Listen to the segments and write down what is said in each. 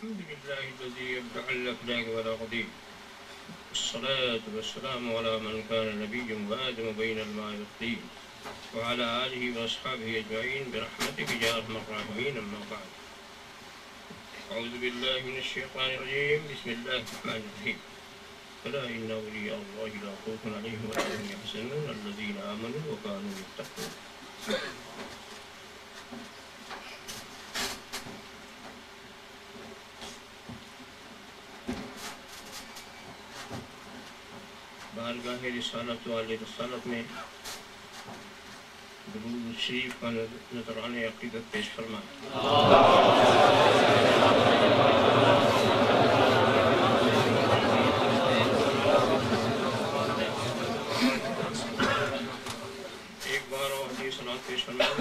الحمد لله الذي يبدع الأخلاق ولا قديم الصلاة والسلام على من كان نبيا وآدم بين الماء والطين وعلى آله وأصحابه أجمعين برحمتك يا أرحم الراحمين. أما بعد، أعوذ بالله من الشيطان الرجيم. بسم الله الرحمن الرحيم. فلا إن أولياء الله لا خوف عليهم ولا هم يحزنون الذين آمنوا وكانوا يتقون. بارگاہ رسالت والے رسالت میں درود شریف کا نذرانِ عقیدت پیش فرمائیں. ایک بار اور حدیث صلوات پیش فرمائیں.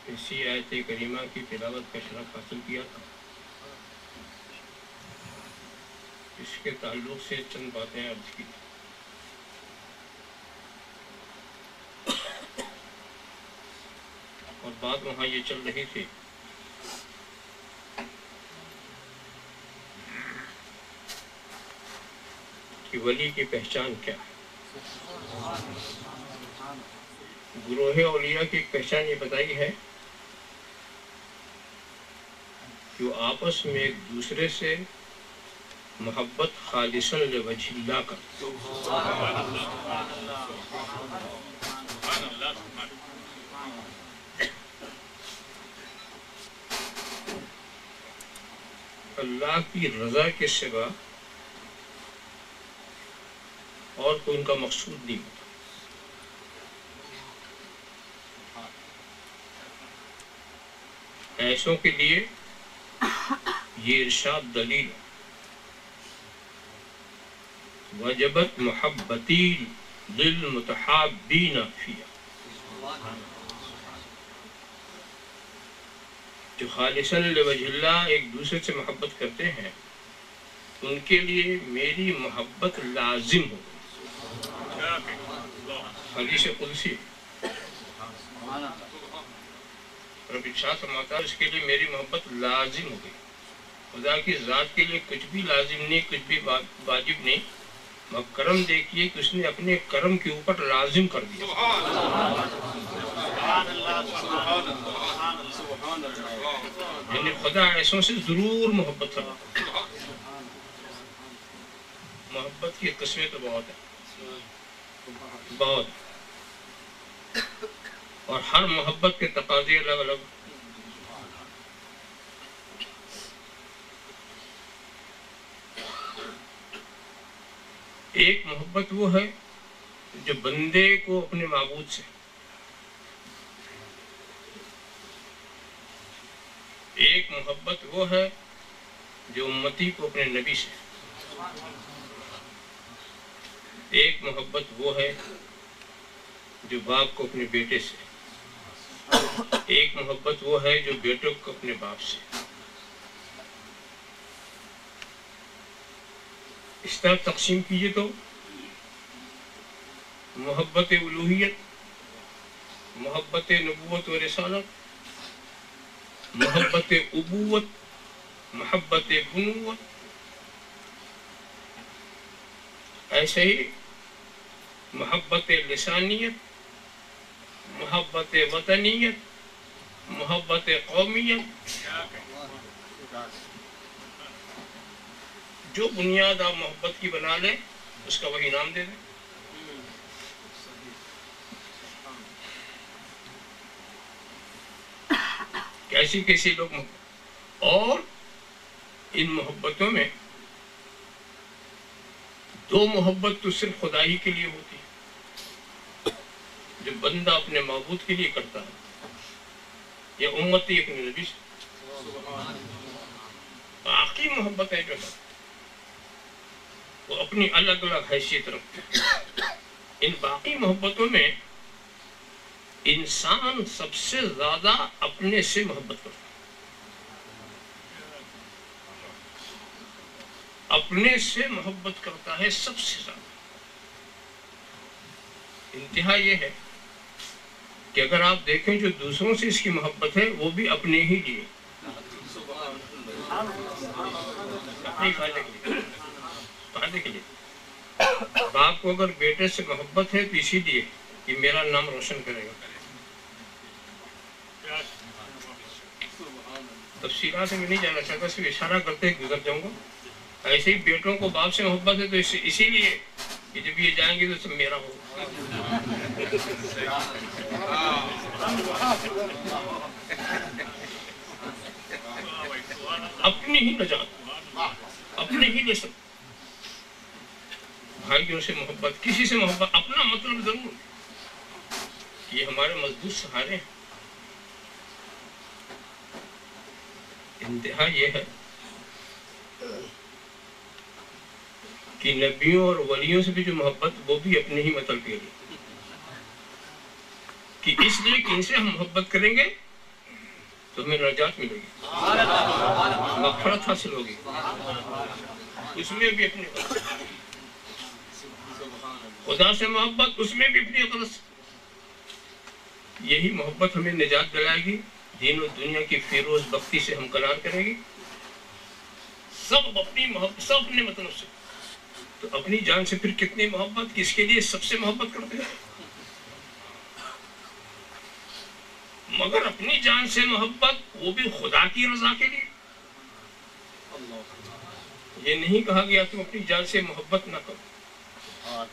اسی آیت کریمہ کی تلاوت کا شرف حاصل کیا تھا. اس کے تعلق سے چند باتیں عرض کی. اور بات وہاں یہ چل رہی تھی کہ ولی کی پہچان کیا ہے. گروہ اولیاء کی پہچان یہ بتائی ہے کہ وہ آپس میں ایک دوسرے سے محبت خالصاً لوجہ اللہ کرتے. اللہ کی رضا کے سوا اور کوئی ان کا مقصود نہیں ہوتا. ایسوں کے لیے یہ ارشاد دلیل ہے. وجبت محبتی للمتحابین فیہ. جو خالصاً لوجہ اللہ ایک دوسرے سے محبت کرتے ہیں ان کے لیے میری محبت لازم ہو. حدیث قدسی رب ارشاد فرماتا ہے اس کے لیے میری محبت لازم ہو گئی. خدا کی ذات کے لیے کچھ بھی لازم نہیں، کچھ بھی واجب نہیں، مگر کرم دیکھیے کہ اس نے اپنے کرم کے اوپر لازم کر دیا. یعنی خدا ایسوں سے ضرور محبت کرتا ہے. محبت کی قسمیں تو بہت ہیں، بہت، اور ہر محبت کے تقاضے الگ الگ. ایک محبت وہ ہے جو بندے کو اپنے معبود سے، ایک محبت وہ ہے جو امتی کو اپنے نبی سے، ایک محبت وہ ہے جو باپ کو اپنے بیٹے سے، ایک محبت وہ ہے جو بیٹوں کو اپنے باپ سے. اس طرح تقسیم کیجئے تو محبت الوہیت، محبت نبوت و رسالت، محبت ابوت، محبت بنوت. ایسے ہی محبت لسانیت، محبت وطنیت، محبت قومیت. جو بنیاد آپ محبت کی بنا لیں اس کا وہی نام دے دیں. کیسی کیسی لوگ اور ان محبتوں میں دو محبت تو صرف خدا ہی کے لیے ہوتی ہے جو بندہ اپنے معبود کے لیے کرتا ہے، یا امتی اپنے نبی سے. باقی محبتیں جو ہے وہ اپنی الگ الگ حیثیت رکھتے ہیں. ان باقی محبتوں میں انسان سب سے زیادہ اپنے سے محبت کرتا ہے، اپنے سے محبت کرتا ہے سب سے زیادہ۔ انتہا یہ ہے کہ اگر آپ دیکھیں جو دوسروں سے اس کی محبت ہے وہ بھی اپنے ہی لیے، اپنے فائدے کے لیے۔ باپ کو اگر بیٹے سے محبت ہے تو اسی لیے کہ میرا نام روشن کرے گا۔ تفصیلات میں نہیں جانا چاہتا، صرف اشارہ کرتے گزر جاؤں گا۔ ایسے ہی بیٹوں کو باپ سے محبت ہے تو اسی لیے کہ جب یہ جائیں گے تو سب میرا ہوگا۔ اپنی ہی نجات، اپنے ہی لیے سب۔ بھائیوں سے محبت، کسی سے محبت، اپنا مطلب ضرور، یہ ہمارے مضبوط سہارے ہیں۔ انتہا یہ ہے کہ نبیوں اور ولیوں سے بھی جو محبت وہ بھی اپنے ہی مطلب کے لیے، کہ اس لیے کہ ان سے ہم محبت کریں گے تو ہمیں نجات ملے گی، مغفرت حاصل ہوگی، اس میں بھی اپنی خدا سے محبت، اس میں بھی اپنی غرض۔ یہی محبت ہمیں نجات دلائے گی، دین و دنیا کی فیروز بختی سے ہمکنار کرے گی۔ سب اپنی محبت، سب اپنے مطلب سے، تو اپنی جان سے پھر کتنی محبت، کس کے لیے سب سے محبت کرتے ہیں؟ مگر اپنی جان سے محبت وہ بھی خدا کی رضا کے لیے۔ یہ نہیں کہا گیا تم اپنی جان سے محبت نہ کرو،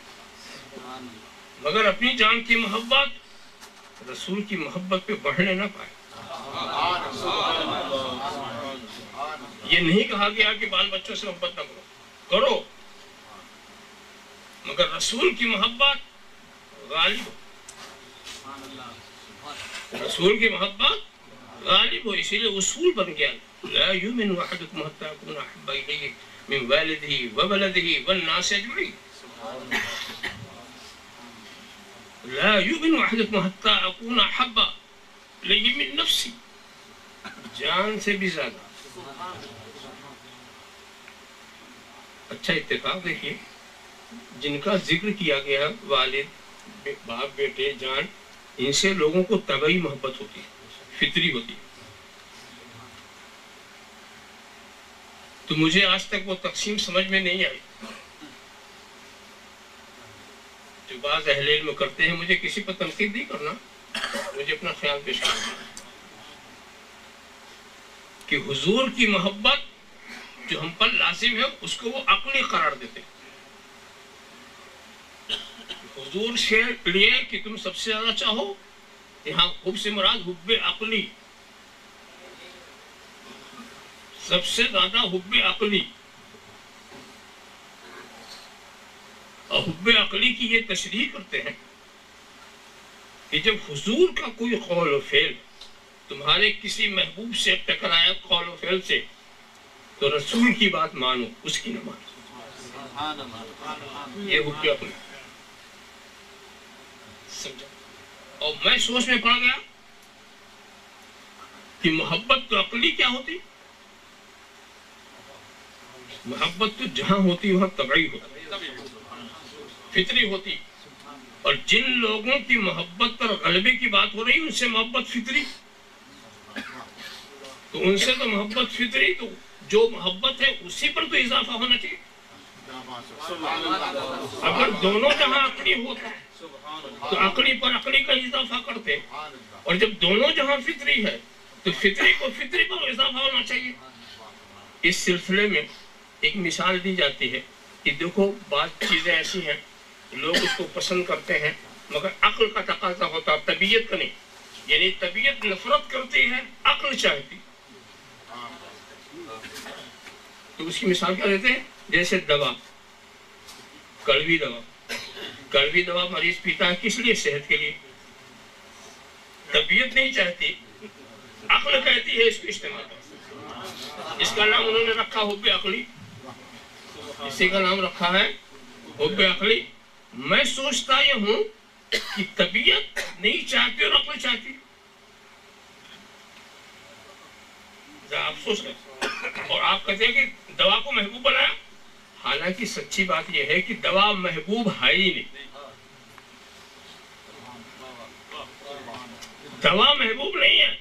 مگر اپنی جان کی محبت رسول کی محبت پہ بڑھنے نہ پائے۔ یہ نہیں کہا گیا کہ بال بچوں سے محبت نہ کرو، کرو، مگر رسول کی محبت غالب ہو، رسول کی محبت غالب ہو۔ اسی لیے اصول بن گیا، لا یؤمن احدکم حتی اکون احب الیہ من والدہ وولدہ والناس اجمعین۔ لا یؤمن احدکم حتی اکون احب الیہ من نفسی، جان سے بھی زیادہ۔ اچھا اتفاق دیکھیے، جن کا ذکر کیا گیا، والد، باپ، بیٹے، جان، ان سے لوگوں کو طبعی محبت ہوتی ہے، فطری ہوتی ہے۔ تو مجھے آج تک وہ تقسیم سمجھ میں نہیں آئی جو بعض اہل علم کرتے ہیں۔ مجھے کسی پر تنقید نہیں کرنا، مجھے اپنا خیال پیش کرنا کہ حضور کی محبت جو ہم پر لازم ہے اس کو وہ عقلی قرار دیتے ہیں۔ حضور سے لیے کہ تم سب سے زیادہ چاہو، یہاں حب سے مراد حب عقلی، سب سے زیادہ حب عقلی۔ اور حب عقلی کی یہ تشریح کرتے ہیں کہ جب حضور کا کوئی قول و فعل تمہارے کسی محبوب سے ٹکرائے قول و فعل سے، تو رسول کی بات مانو، اس کی نہ مانو۔ یہ حب عقلی سمجھا۔ اور میں سوچ میں پڑ گیا کہ محبت تو عقلی کیا ہوتی؟ محبت تو جہاں ہوتی وہاں طبعی ہوتی، فطری ہوتی۔ اور جن لوگوں کی محبت پر غلبے کی بات ہو رہی ان سے محبت فطری، تو ان سے تو محبت فطری، تو جو محبت ہے اسی پر تو اضافہ ہونا چاہیے۔ اگر دونوں جہاں عقلی ہوتا تو عقلی پر عقلی کا اضافہ کرتے، اور جب دونوں جہاں فطری ہے تو فطری کو فطری پر اضافہ ہونا چاہیے۔ اس سلسلے میں ایک مثال دی جاتی ہے کہ دیکھو بعض چیزیں ایسی ہیں لوگ اس کو پسند کرتے ہیں مگر عقل کا تقاضا ہوتا، طبیعت کا نہیں، یعنی طبیعت نفرت کرتی ہے، عقل چاہتی۔ تو اس کی مثال کیا دیتے ہیں؟ جیسے دوا، کڑوی دوا، کڑوی دوا مریض پیتا ہے کس لیے؟ صحت کے لیے۔ طبیعت نہیں چاہتی، عقل کہتی ہے اس کو استعمال کرو۔ اس کا نام انہوں نے رکھا حب عقلی، اسی کا نام رکھا ہے حب عقلی۔ میں سوچتا یہ ہوں کہ طبیعت نہیں چاہتی اور عقل چاہتی. آپ سوچ رہے اور آپ کہتے ہیں کہ دوا کو محبوب بنایا. حالانکہ سچی بات یہ ہے کہ دوا محبوب ہے ہی نہیں. دوا محبوب نہیں ہے.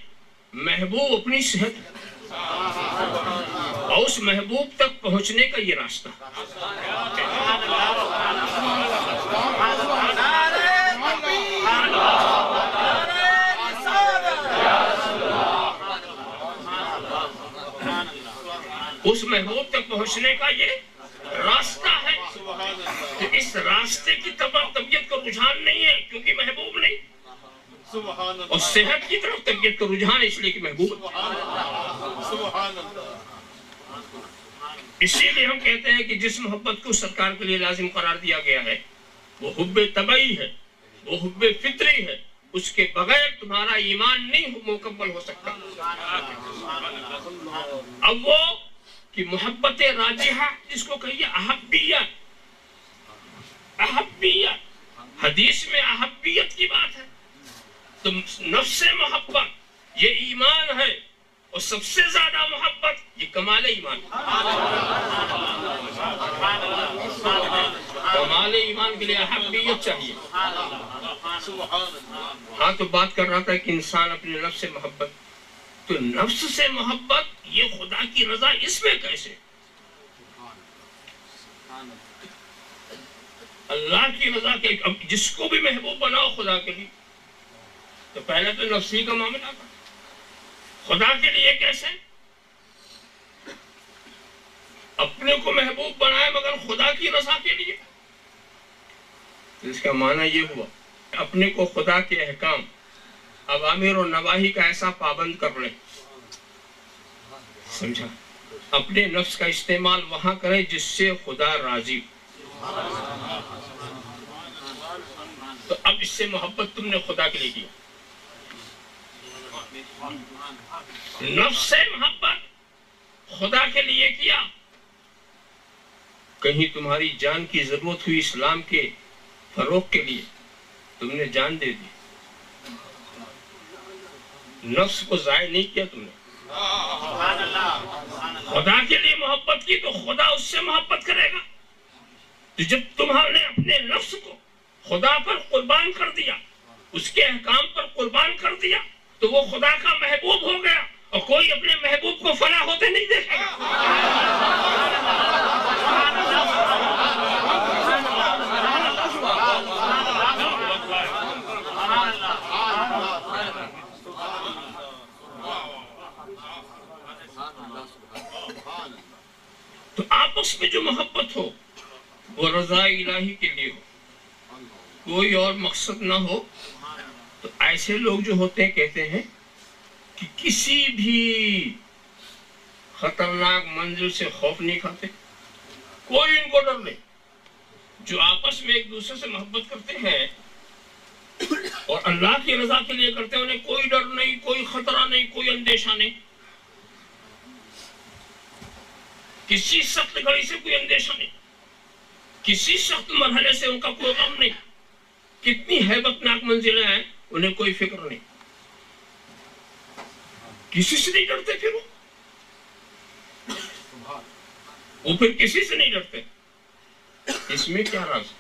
محبوب اپنی صحت ہے اور اس محبوب تک پہنچنے کا یہ راستہ. اس محبوب تک پہنچنے کا یہ راستہ ہے. تو اس راستے کی طبیعت کا رجحان نہیں ہے کیونکہ محبوب نہیں. اور صحت کی طرف طبیعت کا رجحان اس لیے کہ محبوب. اسی لیے ہم کہتے ہیں کہ جس محبت کو سرکار کے لیے لازم قرار دیا گیا ہے وہ حب طبعی ہے, وہ حب فطری ہے. اس کے بغیر تمہارا ایمان نہیں مکمل ہو سکتا. اب وہ کہ محبت راجحہ جس کو کہیے احبیت, احبیت حدیث میں احبیت کی بات ہے. تو نفس محبت یہ ایمان ہے اور سب سے زیادہ محبت یہ کمال ایمان. کمال ایمان کے لیے احبیت چاہیے. ہاں تو بات کر رہا تھا کہ انسان اپنے نفس سے محبت, تو نفس سے محبت یہ خدا کی رضا اس میں کیسے؟ اللہ کی رضا کے جس کو بھی محبوب بناؤ خدا کے لیے تو پہلے تو نفسی کا معاملہ تھا. خدا کے لیے کیسے؟ اپنے کو محبوب بنائے مگر خدا کی رضا کے لیے. اس کا معنی یہ ہوا اپنے کو خدا کے احکام اوامر اور نواہی کا ایسا پابند کر لیں, سمجھا, اپنے نفس کا استعمال وہاں کریں جس سے خدا راضی. تو اب اس سے محبت تم نے خدا کے لیے کیا. نفس سے محبت خدا کے لیے کیا. کہیں تمہاری جان کی ضرورت ہوئی اسلام کے فروغ کے لیے, تم نے جان دے دی. نفس کو ضائع نہیں کیا تم نے. خدا کے لیے محبت کی تو خدا اس سے محبت کرے گا. تو جب تمہارے نے اپنے نفس کو خدا پر قربان کر دیا, اس کے احکام پر قربان کر دیا, تو وہ خدا کا محبوب ہو گیا. اور کوئی اپنے محبوب کو فنا ہوتے نہیں دیکھے گا. تو آپس میں جو محبت ہو وہ رضا الہی کے لیے ہو, کوئی اور مقصد نہ ہو. تو ایسے لوگ جو ہوتے ہیں کہتے ہیں کہ کسی بھی خطرناک منزل سے خوف نہیں کھاتے, کوئی ان کو ڈر نہیں. جو آپس میں ایک دوسرے سے محبت کرتے ہیں اور اللہ کی رضا کے لیے کرتے ہیں انہیں کوئی ڈر نہیں, کوئی خطرہ نہیں, کوئی اندیشہ نہیں. کسی سخت گھڑی سے کوئی اندیشہ نہیں, کسی سخت مرحلے سے ان کا کوئی غم نہیں. کتنی ہیبت ناک منزلیں ہیں انہیں کوئی فکر نہیں. کسی سے نہیں ڈرتے, پھر وہ پھر کسی سے نہیں ڈرتے. اس میں کیا راز؟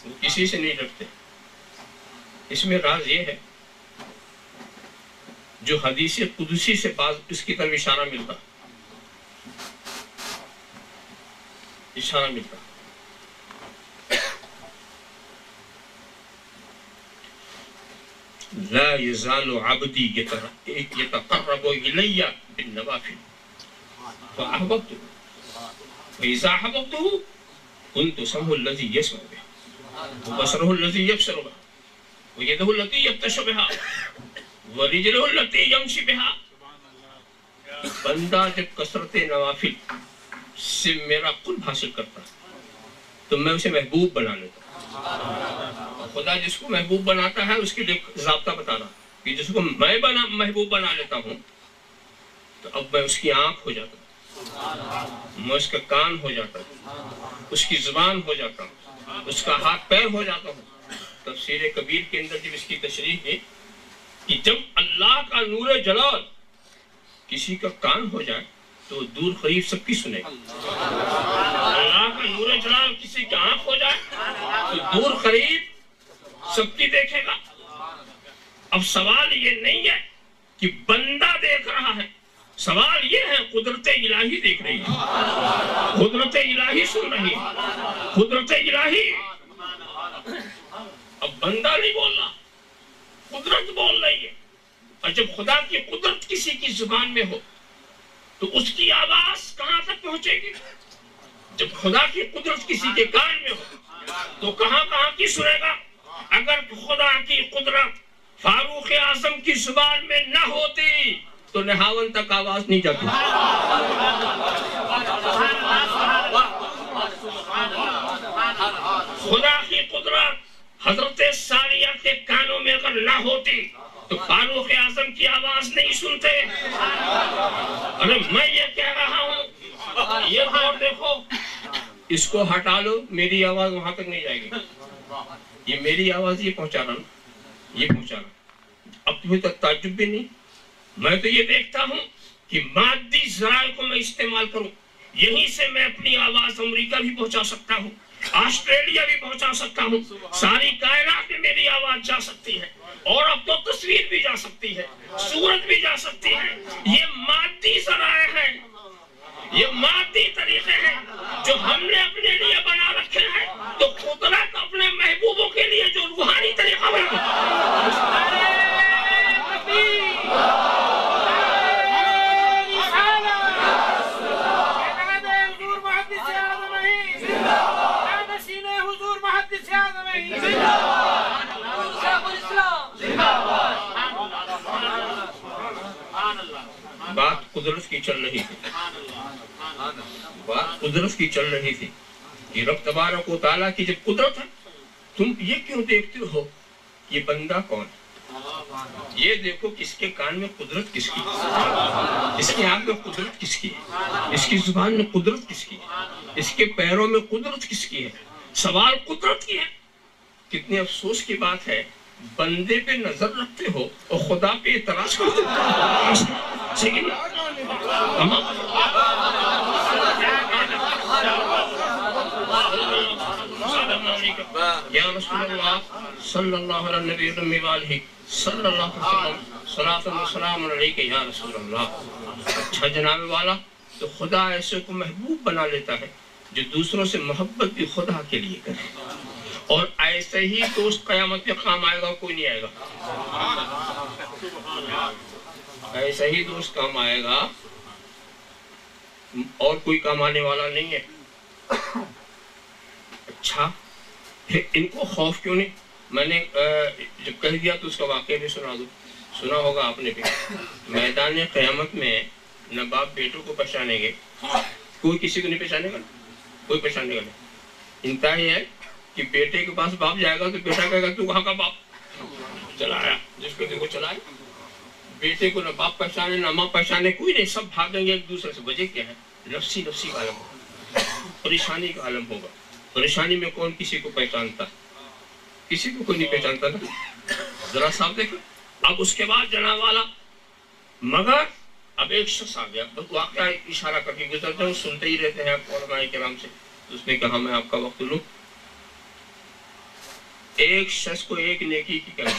وہ کسی سے نہیں ڈرتے. اس میں راز یہ ہے جو حدیث قدسی سے بعض اس کی طرف اشارہ ملتا لا يزال عبدي يتقرب إلي بالنوافل فأحببته فإذا أحببته كنت سمعه الذي يسمع به وبصره الذي يبصر به ويده التي يبطش بها ورجله التي يمشي بها. بندہ جب کثرت نوافل سے میرا قرب حاصل کرتا تو میں اسے محبوب بنا لیتا. خدا جس کو محبوب بناتا ہے اس کے لیے ضابطہ بتانا کہ جس کو میں محبوب بنا لیتا ہوں تو اب میں اس کی آنکھ ہو جاتا ہوں, میں اس کا کان ہو جاتا ہوں, اس کی زبان ہو جاتا ہوں، اس کا ہاتھ پیر ہو جاتا ہوں۔ تفسیر کبیر کے اندر جب اس کی تشریح ہے کہ جب اللہ کا نور جلال کسی کا کان ہو جائے تو دور قریب سب کی سنے گا۔ اللہ کا نور جلال کسی کی آنکھ ہو جائے تو دور قریب سب کی دیکھے گا۔ اب سوال یہ نہیں ہے کہ بندہ دیکھ رہا ہے، سوال یہ ہے قدرت الہی دیکھ رہی ہے، قدرت الہی سن رہی ہے، قدرت الہی۔ اب بندہ نہیں بول رہا، قدرت بول رہی ہے۔ اور جب خدا کی قدرت کسی کی زبان میں ہو تو اس کی آواز کہاں تک پہنچے گی؟ جب خدا کی قدرت کسی کے کان میں ہو تو کہاں کہاں کی سنے گا؟ اگر خدا کی قدرت فاروق اعظم کی زبان میں نہ ہوتی تو نہاون تک آواز نہیں جاتی۔ خدا کی قدرت حضرت ثانیہ کے کانوں میں اگر نہ ہوتی تو فاروق اعظم کی آواز نہیں سنتے۔ ارے میں یہ کہہ رہا ہوں، یہ دور دیکھو، اس کو ہٹا لو، میری آواز وہاں تک نہیں جائے گی۔ یہ میری آواز یہ پہنچا رہا نا، یہ پہنچا رہا۔ اب تمہیں تو تعجب بھی نہیں، میں تو یہ دیکھتا ہوں کہ مادی ذرائع کو میں استعمال کروں، یہیں سے میں اپنی آواز امریکہ بھی پہنچا سکتا ہوں، آسٹریلیا بھی پہنچا سکتا ہوں، ساری کائنات میں میری آواز جا سکتی ہے، اور اب تو تصویر بھی جا سکتی ہے، صورت بھی جا سکتی ہے۔ یہ مادی ذرائع ہیں، یہ مادی طریقے ہیں جو ہم نے اپنے لیے بنا رکھے ہیں، تو قدرت اپنے محبوبوں کے لیے جو روحانی طریقہ بنا۔ بات قدرت کی چل رہی تھی، بات قدرت کی چل رہی تھی کہ رب تبارک و تعالیٰ کی جب قدرت ہے، تم یہ کیوں دیکھتے ہو یہ بندہ کون ہے؟ یہ دیکھو کہ اس کے کان میں قدرت کس کی ہے، اس کے آنکھ میں قدرت کس کی ہے، اس کی زبان میں قدرت کس کی ہے، اس کے پیروں میں قدرت کس کی ہے۔ سوال قدرت کی ہے۔ کتنے افسوس کی بات ہے، بندے پہ نظر رکھتے ہو اور خدا پہ اعتراض کرتے ہو۔ یا رسول اللہ صلی اللہ علیہ نبی رمی والہ صلی اللہ علیہ وسلم صلاۃ و سلام علیک یا رسول اللہ۔ اچھا جناب والا، تو خدا ایسے کو محبوب بنا لیتا ہے جو دوسروں سے محبت بھی خدا کے لیے کرے، اور ایسے ہی دوست قیامت میں کام آئے گا، کوئی نہیں آئے گا، ایسا ہی دوست کام آئے گا اور کوئی کام آنے والا نہیں ہے۔ اچھا پھر ان کو خوف کیوں نہیں؟ میں نے جب کہہ دیا تو اس کا واقعہ بھی سنا دوں، سنا ہوگا آپ نے بھی۔ میدان قیامت میں نہ باپ بیٹوں کو پہچانیں گے، کوئی کسی کو نہیں پہچانے گا، کوئی پہچانے گا نہیں۔ انتہا یہ ہے کہ بیٹے کے پاس باپ جائے گا تو بیٹا کہے گا تو وہاں کا باپ چلایا، جس کو دیکھو چلائے۔ بیٹے کو نہ باپ پہچانے نہ ماں پہچانے، کوئی نہیں، سب بھاگیں گے ایک دوسرے سے۔ وجہ کیا ہے؟ نفسی نفسی کا عالم ہوگا، پریشانی کا عالم ہوگا۔ پریشانی میں کون کسی کو پہچانتا؟ کسی کو کوئی نہیں پہچانتا نا۔ ذرا صاحب دیکھو، اب اس کے بعد جناب والا، مگر اب ایک شخص آ گیا، بس واقعہ اشارہ کر کے گزرتے ہیں، سنتے ہی رہتے ہیں آپ علماء کرام سے۔ اس نے کہا میں آپ کا وقت لوں۔ ایک شخص کو ایک نیکی کی کمی،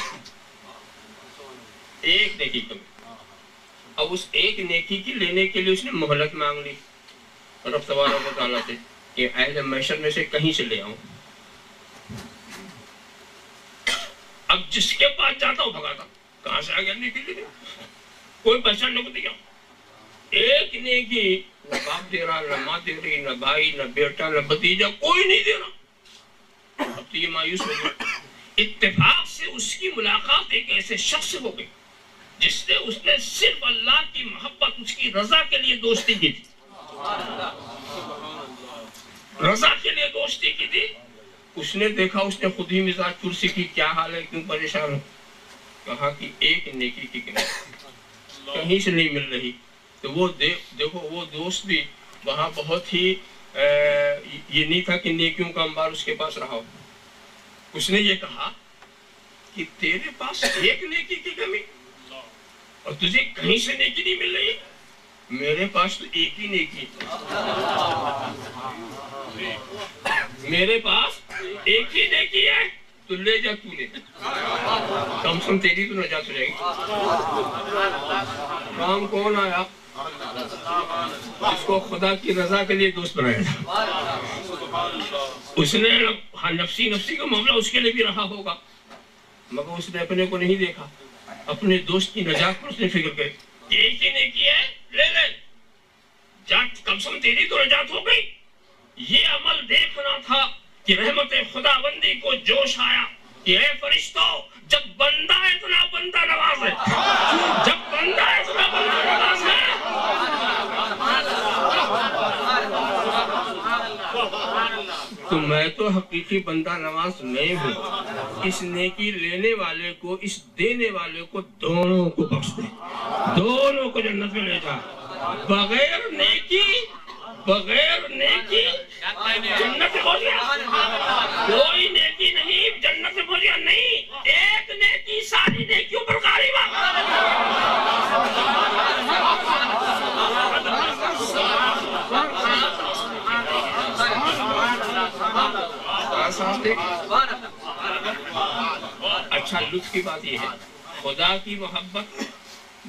ایک نیکی کمی، اب اس ایک نیکی کی لینے کے لیے اس نے مہلت مانگ لی رب تبارک و تعالیٰ سے کہ اہل محشر میں سے کہیں سے لے آؤں۔ اب جس کے پاس جاتا ہوں بھگاتا، کہاں سے آ گیا نیکی لینے، کوئی پہچان نہیں کو دیا۔ ایک نیکی نہ باپ دے رہا، نہ ماں دے رہی، نہ بھائی، نہ بیٹا، نہ بھتیجا، کوئی نہیں دے رہا۔ اب تو یہ مایوس ہو گیا۔ اتفاق سے اس کی ملاقات ایک ایسے شخص سے ہو گئی جس نے اس نے صرف اللہ کی محبت، اس کی رضا کے لیے دوستی کی تھی، رضا کے لیے دوستی کی تھی۔ اس نے دیکھا، اس نے خود ہی مزاج کرسی کی، کیا حال ہے، کیوں پریشان ہو؟ کہا کہ ایک نیکی کی کہیں سے نہیں مل رہی۔ تو وہ دیکھو وہ دوست بھی وہاں بہت ہی یہ نہیں تھا کہ نیکیوں کا انبار اس کے پاس رہا ہو. اس نے یہ کہا کہ تیرے پاس ایک نیکی کی کمی اور تجھے کہیں سے نیکی نہیں مل رہی, میرے پاس تو ایک ہی نیکی, میرے پاس ایک ہی نیکی ہے, تو لے جا, تو لے, کم سے کم تیری تو نجات ہو جائے گی. کام کون آیا؟ اس کو خدا کی رضا کے لیے دوست بنایا تھا. اس نے نفسی نفسی کا معاملہ اس کے لیے بھی رہا ہوگا, مگر اس نے اپنے کو نہیں دیکھا, اپنے دوست کی نجات پر اس نے فکر کری. ایک ہی نیکی ہے, لے لے جا, کم سے کم تیری تو نجات ہو گئی. یہ عمل دیکھنا تھا کہ رحمت خدا بندی کو جوش آیا کہ اے فرشتوں, جب بندہ اتنا بندہ نواز ہے, جب بندہ اتنا بندہ نواز ہے, تو میں تو حقیقی بندہ نواز نہیں ہوں. اس نیکی لینے والے کو, اس دینے والے کو, دونوں کو بخش دے, دونوں کو جنت میں لے جا. بغیر نیکی جنت میں پہنچ گیا, کوئی نیکی نہیں جنت میں پہنچ گیا نہیں. ایک نیکی ساری نیکیوں پر غالب اچھا, لطف کی بات یہ ہے, خدا کی محبت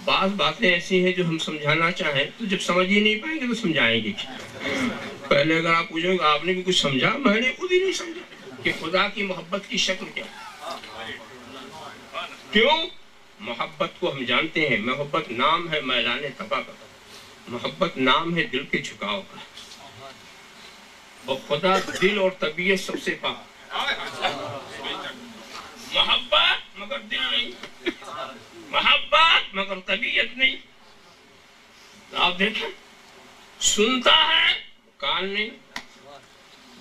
بعض باتیں ایسی ہیں جو ہم سمجھانا چاہیں تو جب سمجھ ہی نہیں پائیں گے تو سمجھائیں گے. پہلے اگر آپ پوچھیں گے آپ نے بھی کچھ سمجھا, میں نے خود ہی نہیں سمجھا کہ خدا کی محبت کی شکل کیا. کیوں؟ محبت کو ہم جانتے ہیں, محبت نام ہے میدان تباہ کا, محبت نام ہے دل کے جھکاؤ کا, اور خدا دل اور طبیعت سب سے پاک. محبت مگر دل نہیں, محبت مگر طبیعت نہیں. آپ دیکھیں, سنتا ہے کان نہیں,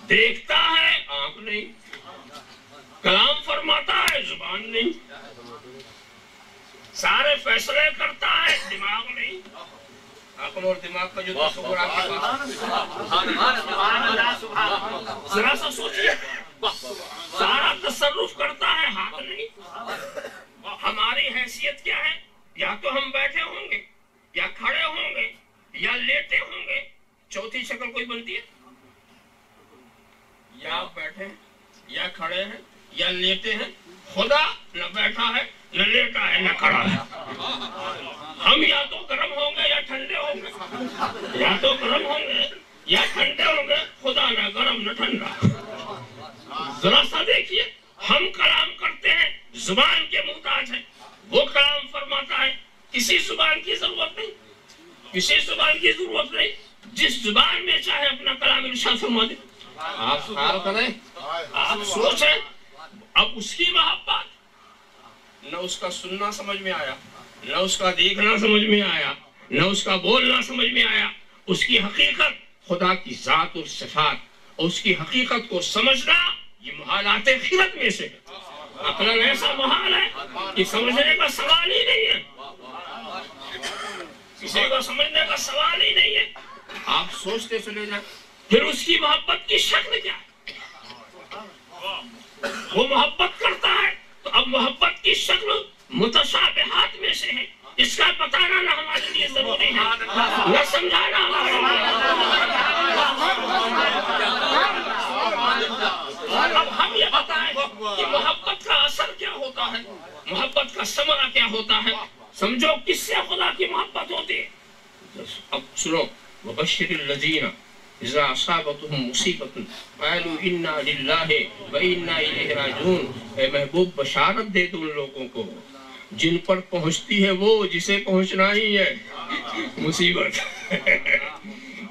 دیکھتا ہے آنکھ نہیں, کلام فرماتا ہے زبان نہیں, سارے فیصلے کرتا ہے دماغ نہیں. عقل اور دماغ کا جو تصور آپ کے پاس, ذرا سا سوچیے, سارا تصرف کرتا ہے ہاتھ نہیں. ہماری حیثیت کیا ہے؟ یا تو ہم بیٹھے ہوں گے, یا کھڑے ہوں گے, یا لیٹے ہوں گے. چوتھی شکل کوئی بنتی ہے؟ یا آپ بیٹھے ہیں, یا کھڑے ہیں, یا لیٹے ہیں. خدا نہ بیٹھا ہے, نہ لیٹا ہے, نہ کھڑا ہے. ہم یا تو گرم ہوں گے یا ٹھنڈے ہوں گے, یا تو گرم ہوں گے یا ٹھنڈے ہوں گے. خدا نہ گرم نہ ٹھنڈا. ذرا سا دیکھیے, ہم کلام کرتے ہیں, زبان کے محتاج ہیں, وہ کلام فرماتا ہے, کسی زبان کی ضرورت نہیں, کسی زبان کی ضرورت نہیں. جس زبان میں چاہے اپنا کلام ارشاد فرما دے. آپ خیال کریں, آپ سوچیں, اب اس کی محبت, نہ اس کا سننا سمجھ میں آیا, نہ اس کا دیکھنا سمجھ میں آیا, نہ اس کا بولنا سمجھ میں آیا. اس کی حقیقت, خدا کی ذات اور صفات, اور اس کی حقیقت کو سمجھنا یہ محالات خیرت میں سے. عقلاً ایسا محال ہے کہ سمجھنے کا سوال ہی نہیں ہے, کسی کو سمجھنے کا سوال ہی نہیں ہے. آپ سوچتے چلے جائیں. پھر اس کی محبت کی شکل کیا ہے؟ وہ محبت کرتا ہے, تو اب محبت کی شکل متشابہات میں سے ہے. اس کا بتانا نہ ہمارے لیے ضروری ہے, نہ سمجھانا ہمارے لیے. اب ہم یہ بتائیں کہ محبت کا اثر کیا ہوتا ہے, محبت کا ثمرہ کیا ہوتا ہے. سمجھو کس سے خدا کی محبت ہوتی ہے. اب سنو, وبشر الذین اذا اصابتهم مصیبۃ قالوا انا للہ وانا الیہ راجعون. اے محبوب, بشارت دے دو ان لوگوں کو جن پر پہنچتی ہے وہ جسے پہنچنا ہی ہے مصیبت.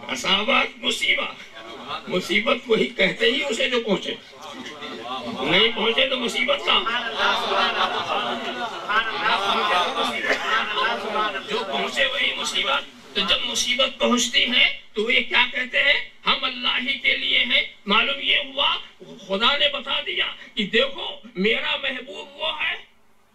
اصابت مصیبت, مصیبت وہی کہتے ہی اسے جو پہنچے, نہیں پہنچے تو مصیبت کا, جو پہنچے وہی مصیبت. تو جب مصیبت پہنچتی ہے تو یہ کیا کہتے ہیں, ہم اللہ ہی کے لیے ہیں. معلوم یہ ہوا خدا نے بتا دیا کہ دیکھو میرا محبوب وہ ہے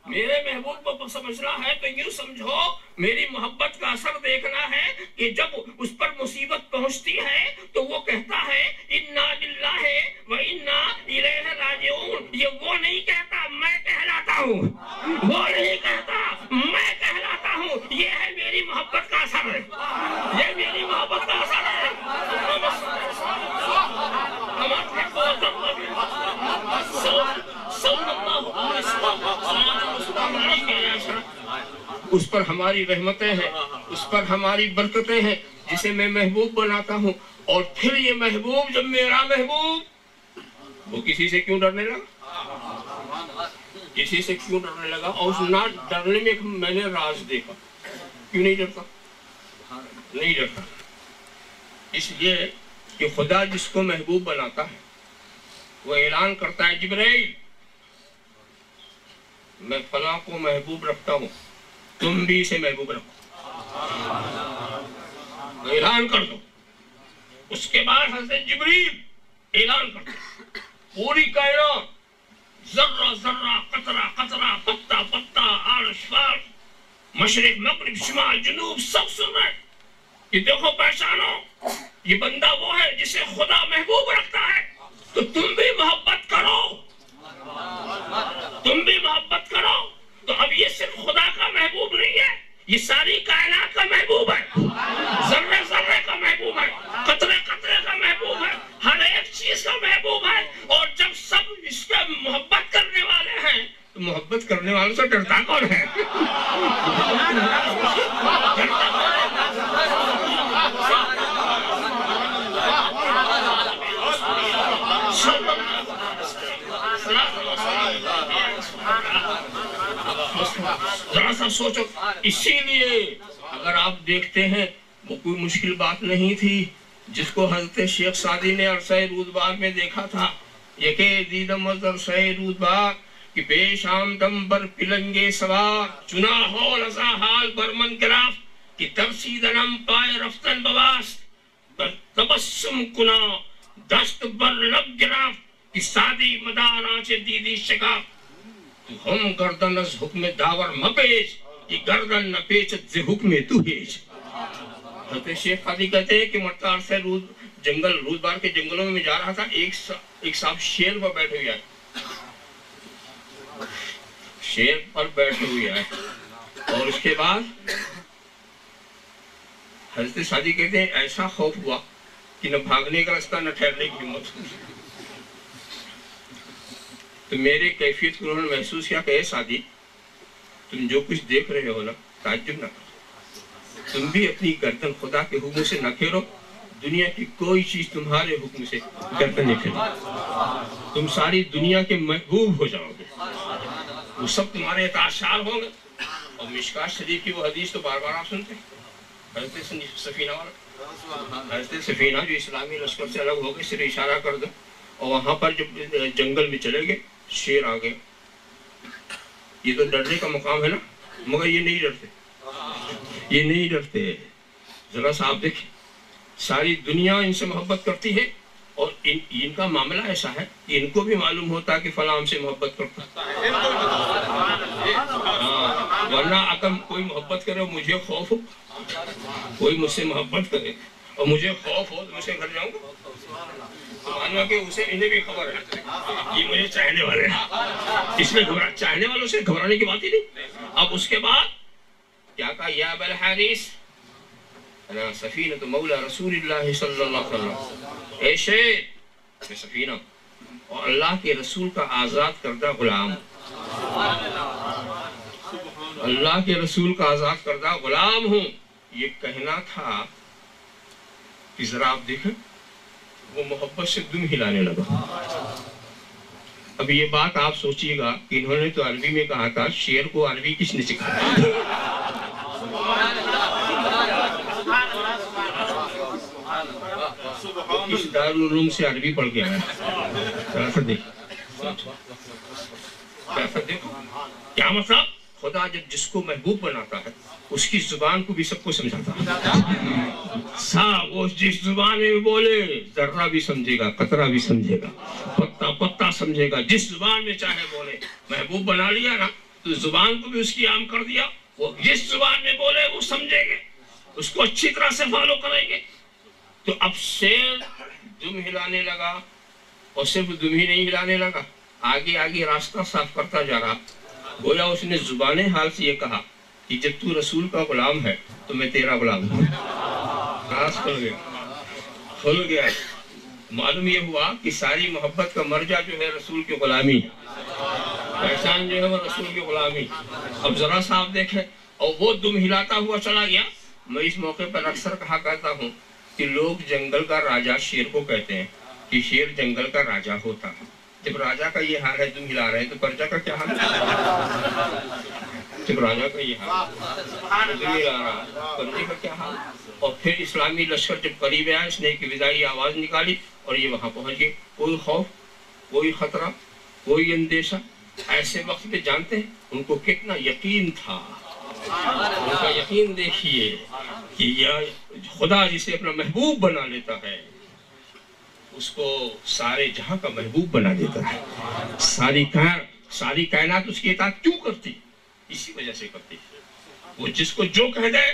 میرے محبوب کو سمجھنا ہے تو یوں سمجھو میری محبت کا اثر دیکھنا ہے کہ جب اس پر مصیبت پہنچتی ہے تو وہ کہتا ہے انا للہ و انا الیہ راجعون. یہ وہ نہیں کہتا میں کہلاتا ہوں، وہ نہیں کہتا میں کہلاتا ہوں. یہ ہے میری محبت کا اثر ہے، یہ میری محبت کا اثر ہے. اس پر ہماری رحمتیں ہیں، اس پر ہماری برکتیں ہیں جسے میں محبوب بناتا ہوں. اور پھر یہ محبوب جب میرا محبوب وہ کسی سے کیوں ڈرنے لگا، کسی سے کیوں ڈرنے لگا. اور اس نہ ڈرنے میں میں نے راز دیکھا. کیوں نہیں ڈرتا؟ نہیں ڈرتا اس لیے کہ خدا جس کو محبوب بناتا ہے وہ اعلان کرتا ہے جبرائیل میں فلاں کو محبوب رکھتا ہوں، تم بھی اسے محبوب رکھو. اعلان کر دو. اس کے بعد حضرت جبریل اعلان کر دو. پوری کائنات ذرہ ذرہ قطرہ قطرہ پتا پتا عرش فرش مشرق مغرب شمال جنوب سب سن رہے کہ دیکھو پہچانو یہ بندہ وہ ہے جسے خدا محبوب رکھتا ہے. تو تم بھی محبت کرو، تم بھی محبت کرو. تو اب یہ صرف خدا کا محبوب نہیں ہے، یہ ساری کائنات کا محبوب ہے، ذرے ذرے کا محبوب ہے، قطرے قطرے کا محبوب ہے، ہر ایک چیز کا محبوب ہے. اور جب سب اس کا محبت کرنے والے ہیں تو محبت کرنے والوں سے ڈرتا کون ہے؟ ذرا سا سوچو. اسی لیے اگر آپ دیکھتے ہیں وہ کوئی مشکل بات نہیں تھی جس کو حضرت شیخ سعدی نے عرصہ رودبار میں دیکھا تھا. یکے دیدم از عرصہ رودبار کہ بے شام دم بر پلنگے سوار چنا ہو رضا حال برمن گراف کہ ترسیدنم پائے رفتن بواس بر تبسم کنا دست بر لب گراف کہ سادی مدار آنچے دیدی شکاف ہم گردن از حکم داور مپیش کہ گردن نہ پیچت سے حکم تو ہیچ. حضرت شیخ قادی کہتے ہیں کہ مرتبہ عرصہ رودبار کے جنگلوں میں جا رہا تھا. ایک صاحب شیر پر بیٹھے ہوئے آئے، شیر پر بیٹھے ہوئے آئے. اور اس کے بعد حضرت سعدی کہتے ہیں ایسا خوف ہوا کہ نہ بھاگنے کا راستہ نہ ٹھہرنے کی ہمت. تو میرے کیفیت کو انہوں نے محسوس کیا کہ اے سعدی تم جو کچھ دیکھ رہے ہو نا تعجب نہ کرو، تم بھی اپنی گردن خدا کے حکم سے نہ پھیرو. دنیا کی کوئی چیز تمہارے حکم سے گردن نہیں پھیرو. تم ساری دنیا کے محبوب ہو جاؤ گے، وہ سب تمہارے اطاعتشار ہوں گے. اور مشکات شریف کی وہ حدیث تو بار بار آپ سنتے ہیں. حضرت سفینہ والا، حضرت سفینہ جو اسلامی لشکر سے الگ ہو گئے، صرف اشارہ کر دو اور وہاں پر جب جنگل میں چلے گئے شیر آ گئے. یہ تو ڈرنے کا مقام ہے نا، مگر یہ نہیں ڈرتے، یہ نہیں ڈرتے. ذرا سا آپ دیکھیں ساری دنیا ان سے محبت کرتی ہے اور ان کا معاملہ ایسا ہے کہ ان کو بھی معلوم ہوتا ہے کہ فلاں ہم سے محبت کرتا ہے. ورنہ اگر کوئی محبت کرے اور مجھے خوف ہو، کوئی مجھ سے محبت کرے اور مجھے خوف ہو تو میں سے گھر جاؤں گا. مانو کہ اسے انہیں بھی خبر ہے یہ مجھے چاہنے والے ہیں، اس میں چاہنے والوں سے گھبرانے کی بات ہی نہیں. اب اس کے بعد کیا کہا؟ یا ابا الحارث انا سفینۃ مولا رسول اللہ صلی اللہ علیہ وسلم. اے شیر میں سفینہ اور اللہ کے رسول کا آزاد کردہ غلام، اللہ کے رسول کا آزاد کردہ غلام ہوں. یہ کہنا تھا کہ ذرا آپ دیکھیں وہ محبت سے دم ہلانے لگا. اب یہ بات آپ سوچئے گا کہ انہوں نے تو عربی میں کہا تھا، شیر کو عربی کس نے سکھایا؟ کس دارالعلوم سے عربی پڑھ کے آیا؟ کیا مطلب؟ خدا جب جس کو محبوب بناتا ہے اس کی زبان کو بھی سب کو سمجھاتا ہے. وہ جس زبان میں بولے ذرہ بھی سمجھے گا، قطرہ بھی سمجھے گا، پتا پتا سمجھے گا. جس زبان میں چاہے بولے. محبوب بنا لیا نا تو زبان کو بھی اس کی عام کر دیا. وہ جس زبان میں بولے وہ سمجھیں گے, اس کو اچھی طرح سے فالو کریں گے. تو اب شیر دم ہلانے لگا, اور صرف دم ہی نہیں ہلانے لگا, آگے آگے راستہ صاف کرتا جا رہا. گویا اس نے زبان حال سے یہ کہا کہ جب تو رسول کا غلام ہے تو میں تیرا غلام ہوں. راز کھل گیا. معلوم یہ ہوا کہ ساری محبت کا مرجع جو ہے رسول کی غلامی, پہچان جو ہے وہ رسول کی غلامی. اب ذرا سا آپ دیکھیں, اور وہ دم ہلاتا ہوا چلا گیا. میں اس موقع پر اکثر کہا کرتا ہوں کہ لوگ جنگل کا راجا شیر کو کہتے ہیں کہ شیر جنگل کا راجا ہوتا ہے. جب راجا کا یہ حال ہے دم ہلا رہے ہیں تو پرجا کا کیا حال ہے؟ جب راجا کا یہ حال دم ہلا رہا ہے پرجے کا کیا حال؟ اور پھر اسلامی لشکر جب قریب آیا, اس نے ایک وداعی آواز نکالی اور یہ وہاں پہنچ گئے. کوئی خوف, کوئی خطرہ, کوئی اندیشہ. ایسے وقت میں جانتے ہیں ان کو کتنا یقین تھا. ان کا یقین دیکھیے کہ یہ خدا جسے اپنا محبوب بنا لیتا ہے اس کو سارے جہاں کا محبوب بنا دیتا ہے. ساری کائنات اس کی اطاعت کیوں کرتی؟ اسی وجہ سے کرتی. وہ جس کو جو کہہ دے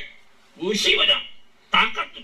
وہ اسی وجہ. طاقت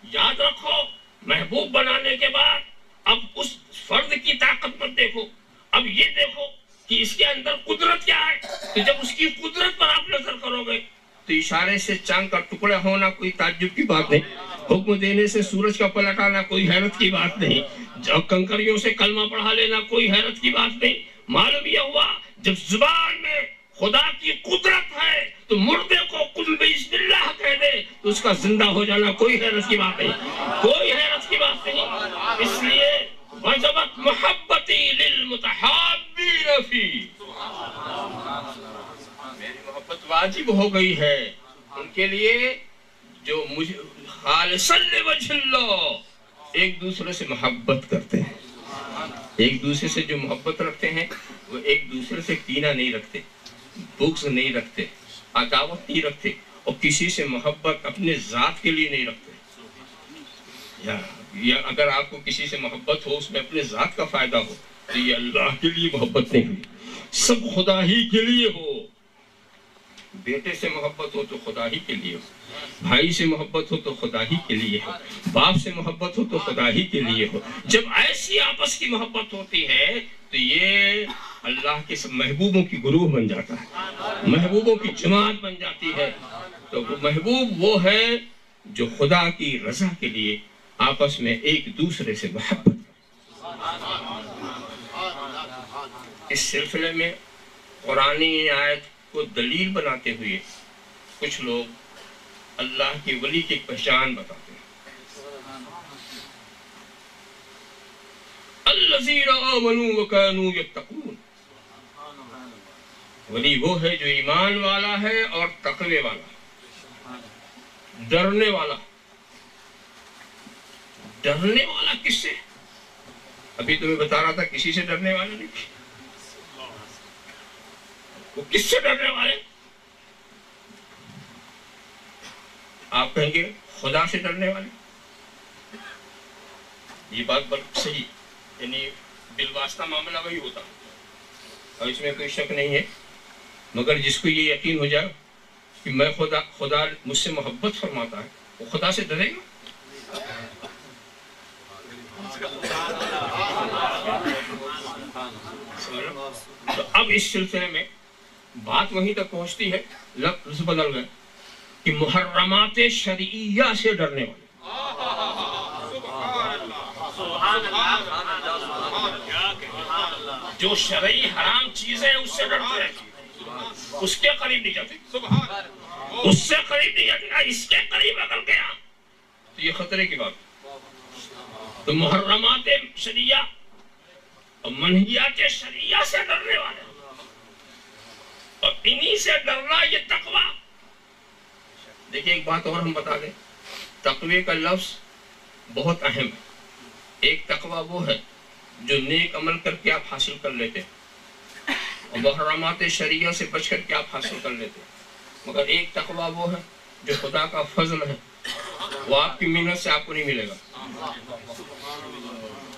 یاد رکھو, محبوب بنانے کے بعد اب اس فرد کی طاقت مت دیکھو, اب یہ دیکھو کہ اس کے اندر قدرت کیا ہے. تو جب اس کی قدرت پر آپ نظر کرو گے تو اشارے سے چاند کا ٹکڑا ہونا کوئی تعجب کی بات نہیں, حکم دینے سے سورج کا پلٹ آنا کوئی حیرت کی بات نہیں, جب کنکریوں سے کلمہ پڑھا لینا کوئی حیرت کی بات نہیں. معلوم یہ ہوا جب زبان میں خدا کی قدرت ہے تو مردے کو قل بسم اللہ کہہ دے تو اس کا زندہ ہو جانا کوئی حیرت کی بات نہیں, کوئی حیرت کی بات نہیں. اس لیے وجبت محبتی للمتحابین فی, میری محبت واجب ہو گئی ہے ان کے لیے جو مجھے خالصا لوجہ اللہ ایک دوسرے سے محبت کرتے ہیں. ایک دوسرے سے جو محبت رکھتے ہیں وہ ایک دوسرے سے کینہ نہیں رکھتے, بغض نہیں رکھتے, عداوت نہیں رکھتے, اور کسی سے محبت اپنے ذات کے لیے نہیں رکھتے. یا اگر آپ کو کسی سے محبت ہو اس میں اپنے ذات کا فائدہ ہو تو یہ اللہ کے لیے محبت نہیں ہوئی, سب خدا ہی کے لیے ہو. بیٹے سے محبت ہو تو خدا ہی کے لیے ہو, بھائی سے محبت ہو تو خدا ہی کے لیے ہو, باپ سے محبت ہو تو خدا ہی کے لیے ہو. جب ایسی آپس کی محبت ہوتی ہے تو یہ اللہ کے محبوبوں کی گروہ بن جاتا ہے, محبوبوں کی جماعت بن جاتی ہے. تو وہ محبوب وہ ہے جو خدا کی رضا کے لیے آپس میں ایک دوسرے سے محبت. اس سلسلے میں قرآنی آیت کو دلیل بناتے ہوئے کچھ لوگ اللہ کے ولی کی پہچان بتاتے ہیں. الذین آمنوا وکانوا یتقون, ولی وہ ہے جو ایمان والا ہے اور تقوی والا, ڈرنے والا. ڈرنے والا کس سے؟ ابھی تمہیں بتا رہا تھا کسی سے ڈرنے والا نہیں. وہ کس سے ڈرنے والے؟ آپ کہیں گے خدا سے ڈرنے والے. یہ بات صحیح, یعنی بالواسطہ معاملہ وہی ہوتا اور اس میں کوئی شک نہیں ہے. مگر جس کو یہ یقین ہو جائے کہ میں خدا مجھ سے محبت فرماتا ہے وہ خدا سے ڈرے گا. تو اب اس سلسلے میں بات وہیں تک پہنچتی ہے, لفظ بدل گئے کہ محرمات شرعیہ سے ڈرنے والے. جو شرعی حرام چیزیں اس سے ڈرتے ہیں, اس کے قریب نہیں جاتے, اس سے قریب نہیں جاتے. اس کے قریب اگر گیا تو یہ خطرے کی بات. تو محرمات شرعیہ اور منہیات شرعیہ سے ڈرنے والے, اور انہی سے ڈرنا یہ تقوی. دیکھیں ایک بات اور ہم بتا دیں, تقوی کا لفظ بہت اہم ہے. ایک تقوی وہ ہے جو نیک عمل کر کے آپ حاصل کر لیتے ہیں, اور محرمات شرعیہ سے بچ کر کے آپ حاصل کر لیتے ہیں. مگر ایک تقوی وہ ہے جو خدا کا فضل ہے, وہ آپ کی محنت سے آپ کو نہیں ملے گا,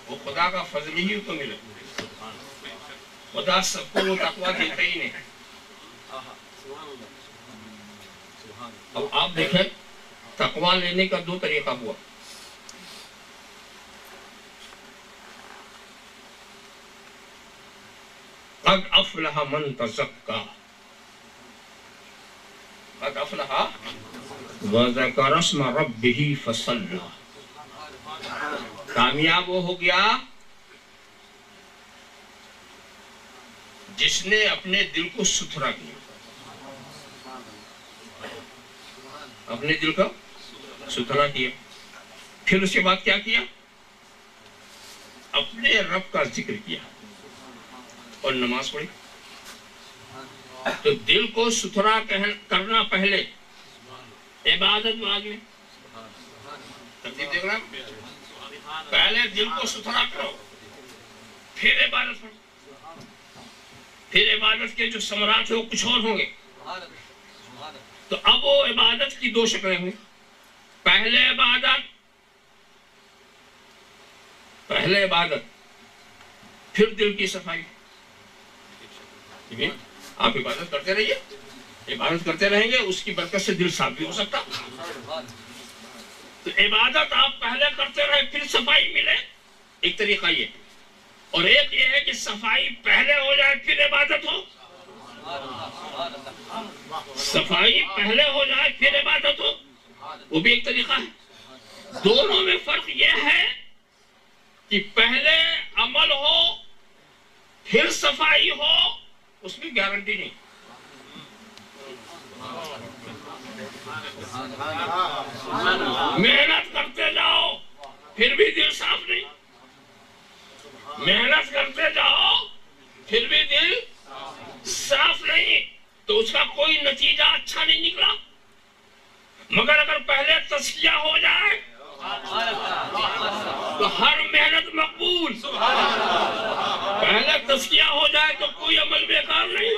وہ خدا کا فضل ہی کو ملے گا. خدا سب کو وہ تقوی دیتا ہی نہیں. اب آپ دیکھیں تقویٰ لینے کا دو طریقہ ہوا. قد افلح من تزکا، قد افلح وذکر اسم ربہ فصلی. کامیاب وہ ہو گیا جس نے اپنے دل کو ستھرا کیا. اپنے دل کو ستھرا کیا، پھر اس کے بعد کیا کیا؟ اپنے رب کا ذکر کیا اور نماز پڑھی. تو دل کو ستھرا کرنا پہلے، عبادت بعد میں. ترتیب دیکھ رہا ہوں، پہلے دل کو ستھرا کرو، پھر عبادت کرو. پھر عبادت کے جو ثمرات ہیں وہ کچھ اور ہوں گے. تو اب وہ عبادت کی دو شکلیں ہوئی. پہلے عبادت پھر دل کی صفائی. آپ عبادت کرتے رہیے، عبادت کرتے رہیں گے، اس کی برکت سے دل صاف بھی ہو سکتا. تو عبادت آپ پہلے کرتے رہے پھر صفائی ملے، ایک طریقہ یہ. اور ایک یہ ہے کہ صفائی پہلے ہو جائے پھر عبادت ہو. صفائی پہلے ہو جائے پھر عبادت ہو، وہ بھی ایک طریقہ ہے. دونوں میں فرق یہ ہے کہ پہلے عمل ہو پھر صفائی ہو، اس کی گارنٹی نہیں. محنت کرتے جاؤ پھر بھی دل صاف نہیں، محنت کرتے جاؤ پھر بھی دل صاف نہیں، تو اس کا کوئی نتیجہ اچھا نہیں نکلا. مگر اگر پہلے تزکیہ ہو جائے تو ہر محنت مقبول. پہلے تزکیہ ہو جائے تو کوئی عمل بیکار نہیں،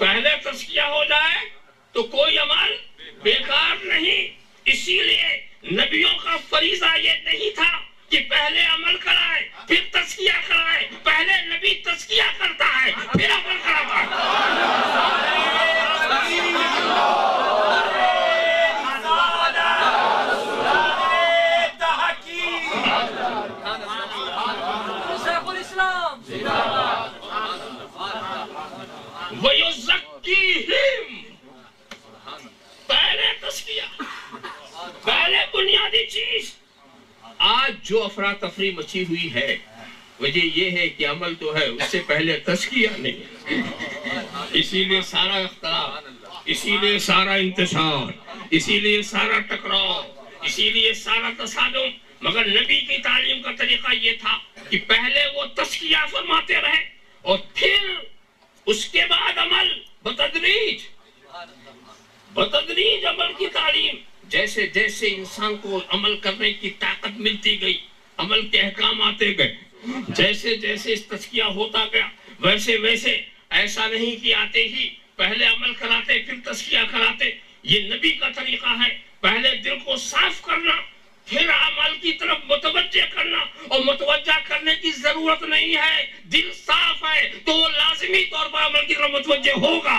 پہلے تزکیہ ہو جائے تو کوئی عمل بیکار نہیں. اسی لیے نبیوں کا فریضہ یہ نہیں تھا کہ پہلے عمل کرائے پھر تزکیہ کرائے. پہلے نبی تزکیہ کرتا ہے پھر عمل کراتا ہے. وَيُزَكِّيهِمْ، پہلے تزکیہ، پہلے بنیادی چیز. آج جو افراتفری مچی ہوئی ہے وجہ یہ ہے کہ عمل تو ہے، اس سے پہلے تزکیہ نہیں. اسی لیے سارا اختلاف، اسی لیے سارا انتشار، اسی لیے سارا ٹکراؤ، اسی لیے سارا تصادم. مگر نبی کی تعلیم کا طریقہ یہ تھا کہ پہلے وہ تزکیہ فرماتے رہے اور پھر اس کے بعد عمل بتدریج عمل کی تعلیم. جیسے جیسے انسان کو عمل کرنے کی طاقت ملتی گئی، عمل کے احکام آتے گئے، جیسے جیسے تزکیہ ہوتا گیا، ویسے ویسے ایسا نہیں کہ آتے ہی پہلے عمل کراتے پھر تزکیہ کراتے. یہ نبی کا طریقہ ہے. پہلے دل کو صاف کرنا، پھر عمل کی طرف متوجہ کرنا. اور متوجہ کرنے کی ضرورت نہیں ہے، دل صاف ہے تو وہ لازمی طور پر عمل کی طرف متوجہ ہوگا.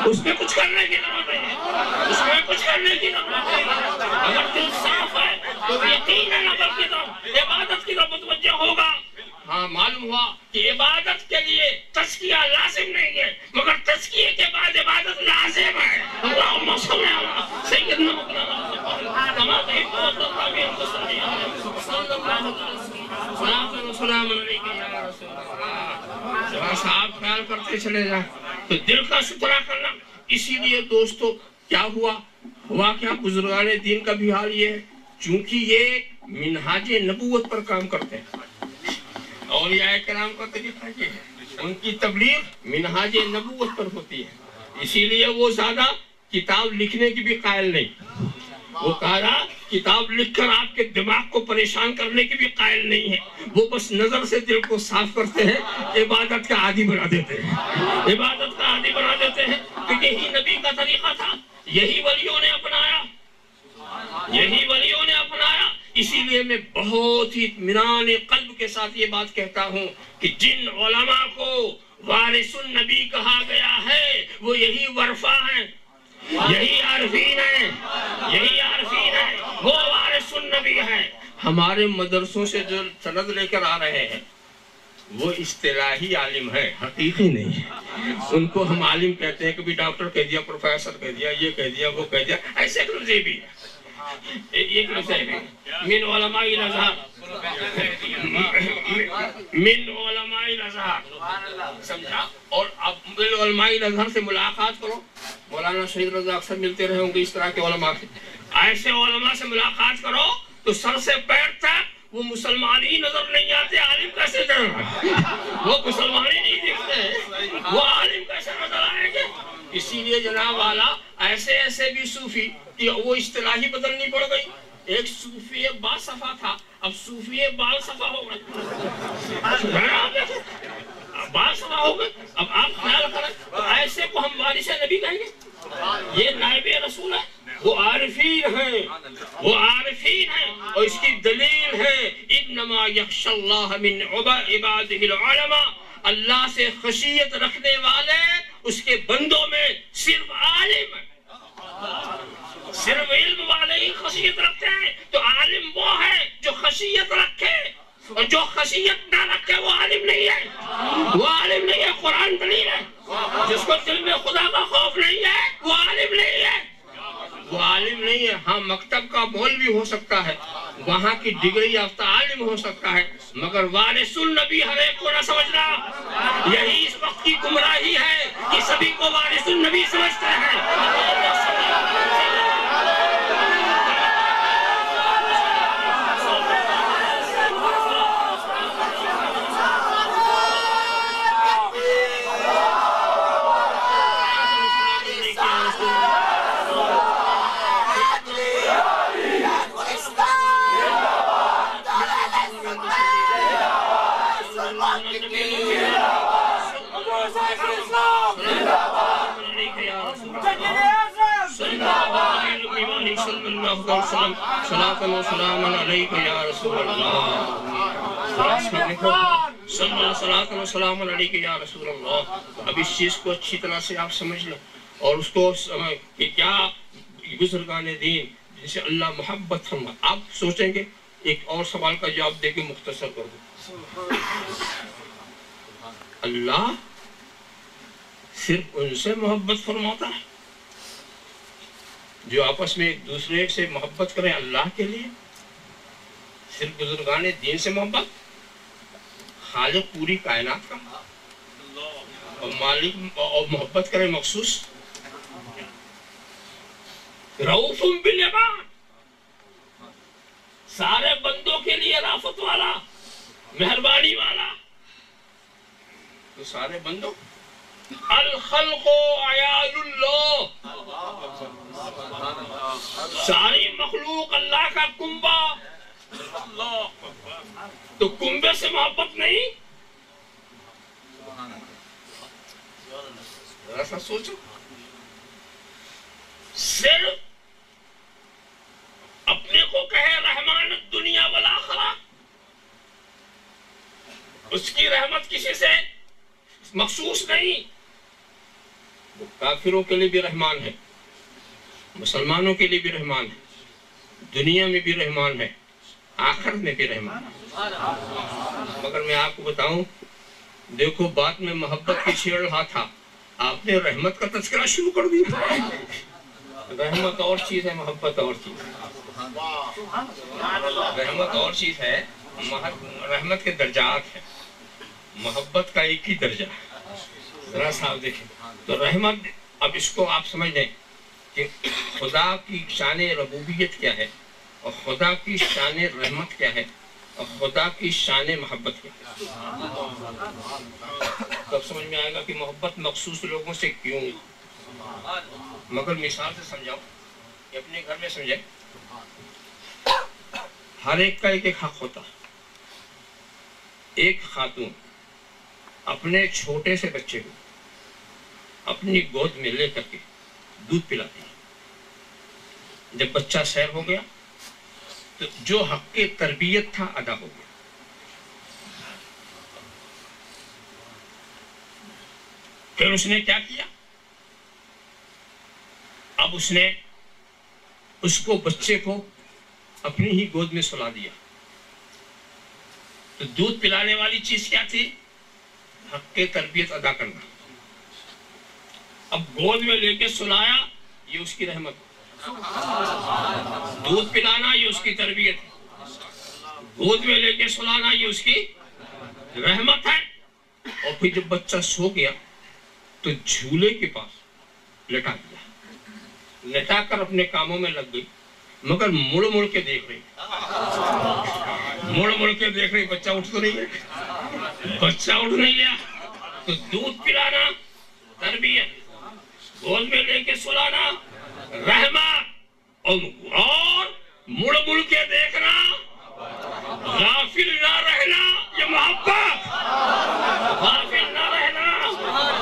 اس میں کچھ کرنے کی ضرورت نہیں ہے، اس میں کچھ کرنے کی ضرورت نہیں ہے. اگر دل صاف ہے تو یقیناً عمل کی طرف، عبادت کی طرف متوجہ ہوگا. ہاں معلوم ہوا کہ عبادت کے لیے تزکیہ لازم نہیں ہے، مگر تزکیے کے بعد عبادت لازم ہے. اللہم صلی علی سیدنا محمد کما تحب وترضى صلی اللہ علیہ وسلم. صاحب خیال کرتے چلے جائیں تو دل کا ستھرا کرنا. اسی لیے دوستو کیا ہوا کیا بزرگان دین کا بھی حال یہ ہے، چونکہ یہ منہاج نبوت پر کام کرتے ہیں. اولیاء کرام کا طریقہ یہ ہے، ان کی تبلیغ منہاج نبوت پر ہوتی ہے. اسی لیے وہ زیادہ کتاب لکھنے کی بھی قائل نہیں. وہ کہا کتاب لکھ کر آپ کے دماغ کو پریشان کرنے کی بھی قائل نہیں ہے. وہ بس نظر سے دل کو صاف کرتے ہیں، عبادت کا عادی بنا دیتے ہیں، عبادت کا عادی بنا دیتے ہیں. تو یہی نبی کا طریقہ تھا، یہی ولیوں نے اپنایا، یہی ولیوں نے اپنایا. اسی لیے میں بہت ہی اطمینان قلب کے ساتھ یہ بات کہتا ہوں کہ جن علماء کو وارث النبی کہا گیا ہے وہ یہی ورثہ ہیں، یہی عارفین ہیں، یہی عارفین ہیں، وہ وارث النبی ہیں۔ ہمارے مدرسوں سے جو سند لے کر آ رہے ہیں وہ اصطلاحی عالم ہے، حقیقی نہیں ہے۔ ان کو ہم عالم کہتے ہیں، کبھی ڈاکٹر کہہ دیا، پروفیسر کہہ دیا، یہ کہہ دیا، وہ کہہ دیا، ایسے ایک لفظ بھی ایک لفظ بھی من علماء الازہر، من علماء الازہر، سمجھا؟ اور اب من علماء الازہر سے ملاقات کرو، مولانا شہید رضا اکثر ملتے رہے ہوں گے اس طرح کے علماء سے، ایسے علماء سے ملاقات کرو تو سر سے پیر تک وہ مسلمان ہی نظر نہیں آتے، عالم کیسے نظر آئیں؟ وہ مسلمان ہی نہیں دکھتے، وہ عالم کیسے نظر آئیں گے؟ اسی لیے جناب والا ایسے ایسے بھی صوفی کہ وہ اصطلاحی بدلنی پڑ گئی۔ ایک صوفی با صفا تھا، اب صوفی بال صفا ہو گئے، بال صفا ہو گئے۔ اب آپ خیال کریں ایسے کو ہم وارث نبی کہیں گے؟ یہ نائب رسول ہے، وہ عارفین ہیں، وہ عارفین ہیں، اور اس کی دلیل ہے انما یخشی اللہ من عبادہ العلماء، اللہ سے خشیت رکھنے والے اس کے بندوں میں صرف عالم ہیں۔ صرف علم والے ہی خشیت رکھتے ہیں، تو عالم وہ ہے جو خشیت رکھے، اور جو خشیت نہ رکھے وہ عالم نہیں ہے، وہ عالم نہیں ہے۔ قرآن دلیل ہے، جس کو دل میں خدا کا خوف نہیں ہے وہ عالم نہیں ہے، وہ عالم نہیں ہے۔ ہاں مکتب کا مولوی ہو سکتا ہے، وہاں کی ڈگری یافتہ عالم ہو سکتا ہے، مگر وارث النبی ہر ایک کو نہ سمجھنا۔ یہی اس وقت کی گمراہی ہے کہ سبھی کو وارث النبی سمجھتے ہیں۔ صلاۃ و سلام علیک یا رسول اللہ، صلاۃ و سلام علیک یا رسول اللہ۔ اب اس چیز کو اچھی طرح سے آپ سمجھ لیں، اور اس کو کہ کیا بزرگان دین جن سے اللہ محبت فرما۔ آپ سوچیں گے ایک اور سوال کا جواب دے کے مختصر کر دوں، اللہ صرف ان سے محبت فرماتا ہے جو آپس میں ایک دوسرے سے محبت کریں اللہ کے لیے؟ صرف بزرگان دین سے محبت؟ خالق پوری کائنات کا اور مالک اور محبت کریں مخصوص؟ رؤوف بالعباد، سارے بندوں کے لیے رافت والا، مہربانی والا، تو سارے بندوں الخلق عیال اللہ، ساری مخلوق اللہ کا کنبہ، تو کنبے سے محبت نہیں؟ ذرا سا سوچو، صرف اپنے کو کہے رحمان الدنیا والآخرہ، اس کی رحمت کسی سے مخصوص نہیں۔ وہ کافروں کے لیے بھی رحمان ہے، مسلمانوں کے لیے بھی رحمان ہے، دنیا میں بھی رحمان ہے، آخرت میں بھی رحمان ہے۔ مگر میں آپ کو بتاؤں، دیکھو بات میں محبت کی چھیڑ رہا تھا، آپ نے رحمت کا تذکرہ شروع کر دیا۔ رحمت اور چیز ہے، محبت اور چیز ہے۔ رحمت اور چیز ہے، رحمت کے درجات ہیں، محبت کا ایک ہی درجہ ہے۔ ذرا صاحب دیکھیں تو رحمت، اب اس کو آپ سمجھ لیں کہ خدا کی شان ربوبیت کیا ہے، اور خدا کی شان رحمت کیا ہے، اور خدا کی شان محبت کیا ہے۔ تب سمجھ میں آئے گا کہ محبت مخصوص لوگوں سے کیوں۔ مگر مثال سے سمجھاؤ کہ اپنے گھر میں سمجھے، ہر ایک کا ایک ایک حق ہوتا ہے۔ ایک خاتون اپنے چھوٹے سے بچے کو اپنی گود میں لے کر کے دودھ پلاتی ہے، جب بچہ سیر ہو گیا تو جو حق تربیت تھا ادا ہو گیا. پھر اس نے کیا کیا؟ اب اس نے اس کو بچے کو اپنی ہی گود میں سلا دیا. تو دودھ پلانے والی چیز کیا تھی؟ حق تربیت ادا کرنا. اب گود میں لے کے سلایا، یہ اس کی رحمت. دودھ پلانا یہ اس کی تربیت ہے، گود میں لے کے سلانا یہ اس کی رحمت ہے. اور پھر جب بچہ سو گیا تو جھولے کے پاس لٹا دیا، لٹا کر اپنے کاموں میں لگ گئی، مگر مڑ مڑ کے دیکھ رہی، مڑ مڑ کے دیکھ رہی. بچہ اٹھ تو نہیں ہے، بچہ اٹھ نہیں گیا. تو دودھ پلانا تربیت، گود میں لے کے سلانا رحمت، اور مڑ مڑ کے دیکھنا، غافل نہ رہنا یہ محبت، غافل نہ رہنا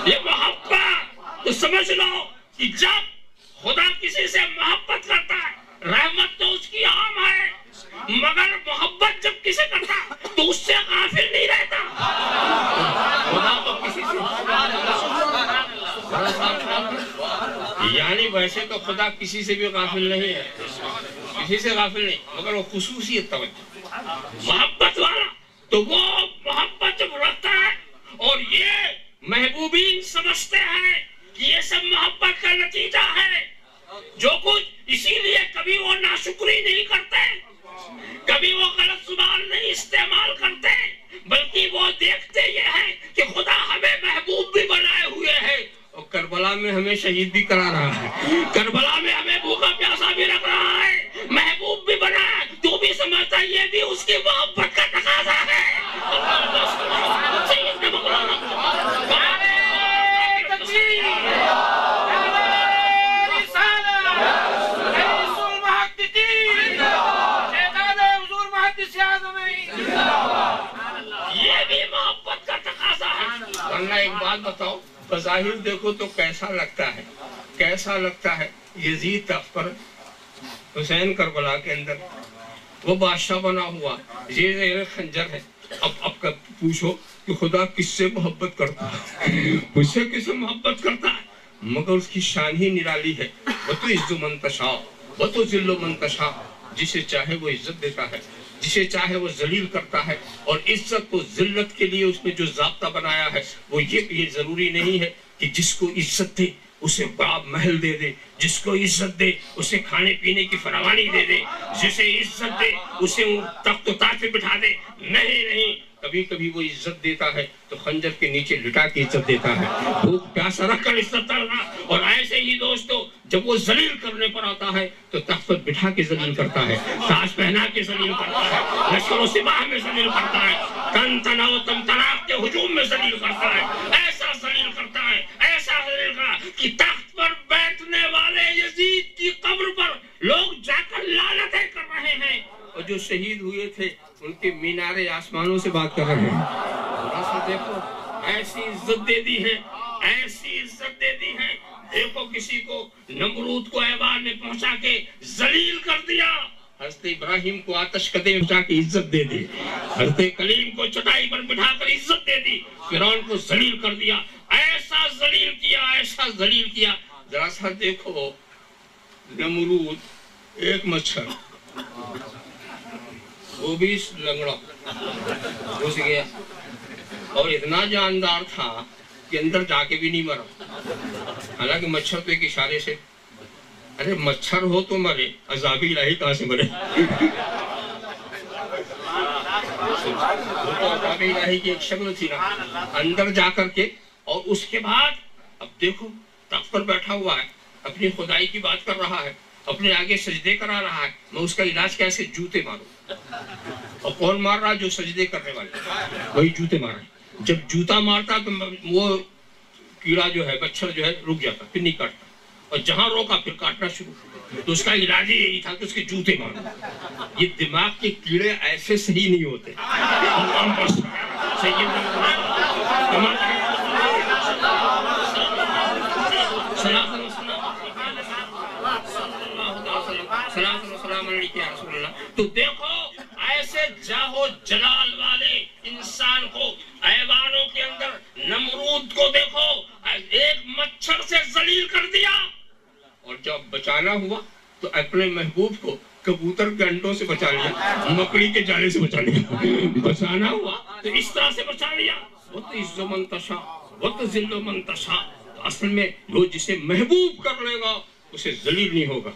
یہ محبت. تو سمجھ لو کہ جب خدا کسی سے محبت کرتا ہے، رحمت تو اس کی عام ہے، مگر محبت جب کسی کرتا تو اس سے غافل نہیں رہتا. خدا تو کسی سے، یعنی ویسے تو خدا کسی سے بھی غافل نہیں ہے، کسی سے غافل نہیں، مگر وہ خصوصیت توجہ محبت والا. تو وہ محبت جب رکھتا ہے، اور یہ محبوبین سمجھتے ہیں کہ یہ سب محبت کا نتیجہ ہے. جو کچھ، اسی لیے کبھی وہ ناشکری نہیں کرتے، کبھی وہ غلط زبان نہیں استعمال کرتے، بلکہ وہ دیکھتے یہ ہیں کہ خدا ہمیں محبوب بھی بنائے ہوئے ہے، اور کربلا میں ہمیں شہید بھی کرا رہا ہے، کربلا میں ہمیں بھوکا پیاسا بھی رکھ رہا ہے، محبوب بھی بنا. تو بھی سمجھتا یہ بھی اس کی محبت کا تقاضا ہے. یہ بھی محبت کا تقاضا ہے. ورنہ ایک بات بتاؤ، بظاہر دیکھو تو کیسا لگتا ہے، کیسا لگتا ہے؟ یزید تخت پر، حسین کربلا کے اندر، وہ بادشاہ بنا ہوا، یہ زیر خنجر ہے. اب پوچھو کہ خدا کس سے محبت کرتا ہے؟ اس سے کس سے محبت کرتا ہے؟ مگر اس کی شان ہی نرالی ہے. وہ تو عز من تشاء وہ تو ذل من تشاء، جسے چاہے وہ عزت دیتا ہے، جسے چاہے وہ ذلیل کرتا ہے. اور عزت کو ذلت کے لیے اس نے جو ضابطہ بنایا ہے وہ یہ ضروری نہیں ہے کہ جس کو عزت دے اسے بڑا محل دے دے، جس کو عزت دے اسے کھانے پینے کی فراوانی دے دے، جسے عزت دے اسے تخت و تاج پہ بٹھا دے. نہیں، کبھی کبھی وہ عزت دیتا ہے تو خنجر کے نیچے لٹا کے عزت دیتا ہے، بھوک پیاسا رکھ کر عزت کرنا. اور ایسے ہی دوستو، جب وہ ذلیل کرنے پر آتا ہے تو تخت پر بٹھا کے ذلیل کرتا ہے، تاج پہنا کے ذلیل کرتا ہے، لشکر و سپاہ میں ذلیل کرتا ہے، تن تنا و تم تناق کے ہجوم میں ذلیل کرتا ہے. ایسا ذلیل کرتا ہے، ایسا ذلیل کرتا کہ تخت پر بیٹھنے والے یزید کی قبر پر لوگ جا کر لعنتیں کر رہے ہیں، اور جو شہید ہوئے تھے ان کے مینارے آسمانوں سے بات کر رہے ہیں. دیکھو ایسی عزت دے دی ہے، ایسی عزت دے دی ہے. دیکھو کسی کو نمرود کو ایوان میں پہنچا کے ذلیل کر دیا، حضرت ابراہیم کو آتش کدے میں پہنچا کے عزت دے دی، حضرت کلیم کو چٹائی پر بٹھا کر عزت دے دی، فرعون کو ذلیل کر دیا. ایسا ذلیل کیا، ایسا ذلیل کیا. ذرا سا دیکھو نمرود، ایک مچھر، وہ بھی لنگڑا گھس گیا، اور اتنا جاندار تھا کہ اندر جا کے بھی نہیں مرا. حالانکہ مچھر تو ایک اشارے سے، ارے مچھر ہو تو مرے، عذاب الہی کہاں سے مرے؟ وہ تو عذاب الہی کی ایک شکل تھی نا، اندر جا کر کے. اور اس کے بعد اب دیکھو تخت پر بیٹھا ہوا ہے، اپنی خدائی کی بات کر رہا ہے، اپنے آگے سجدے کرا رہا ہے. میں اس کا علاج کیسے؟ جوتے مارو. اور کون مار رہا؟ جو سجدے کرنے والے، وہی جوتے مار رہے. جب جوتا مارتا تو وہ کیڑا جو ہے، مچھر جو ہے، رک جاتا، پھر نہیں کاٹتا، اور جہاں روکا پھر کاٹنا شروع. تو اس کا علاج یہی تھا کہ اس کے جوتے مارو. یہ دماغ کے کیڑے ایسے صحیح نہیں ہوتے. تو دیکھو دودھ کو دیکھو ایک مچھر سے ذلیل کر دیا، اور جب بچانا ہوا تو اپنے محبوب کو کبوتر کے انڈوں سے بچا لیا، مکڑی کے جالے سے بچا لیا، بچانا ہوا تو اس طرح سے بچا لیا۔ وَتُعِزُّ مَن تَشَاءُ وَتُذِلُّ مَن تَشَاءُ، تو اصل میں وہ جسے محبوب کر لے گا اسے ذلیل نہیں ہوگا۔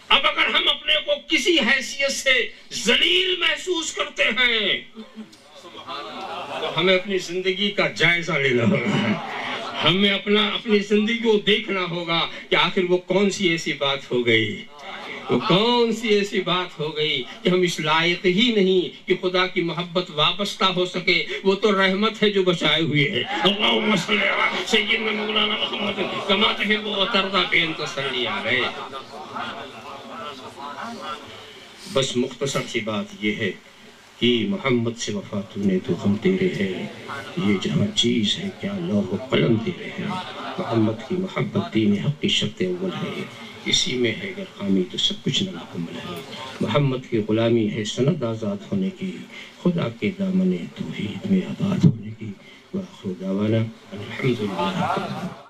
اب اگر ہم اپنے کو کسی حیثیت سے ذلیل محسوس کرتے ہیں تو ہمیں اپنی زندگی کا جائزہ لینا ہوگا، ہمیں اپنی زندگی کو دیکھنا ہوگا کہ آخر وہ کون سی ایسی بات ہو گئی، وہ کون سی ایسی بات ہو گئی کہ ہم اس لائق ہی نہیں کہ خدا کی محبت وابستہ ہو سکے۔ وہ تو رحمت ہے جو بچائے ہوئے ہے۔ اللہم صلی علی سیدنا مولانا محمد کما تحب و ترضی بین تصلی علیہ۔ بس مختصر سی بات یہ ہے کہ محمد سے وفا تو نے تو ہم تیرے ہے، یہ جہاں چیز ہے کیا لوح و قلم تیرے ہے۔ محمد کی محبت دین حق کی شرط اول ہے، اسی میں ہے اگر خامی تو سب کچھ نامکمل ہے۔ محمد کی غلامی ہے سند آزاد ہونے کی، خدا کے دامن توحید میں آباد ہونے کی۔ وآخر دعوانا الحمدللہ۔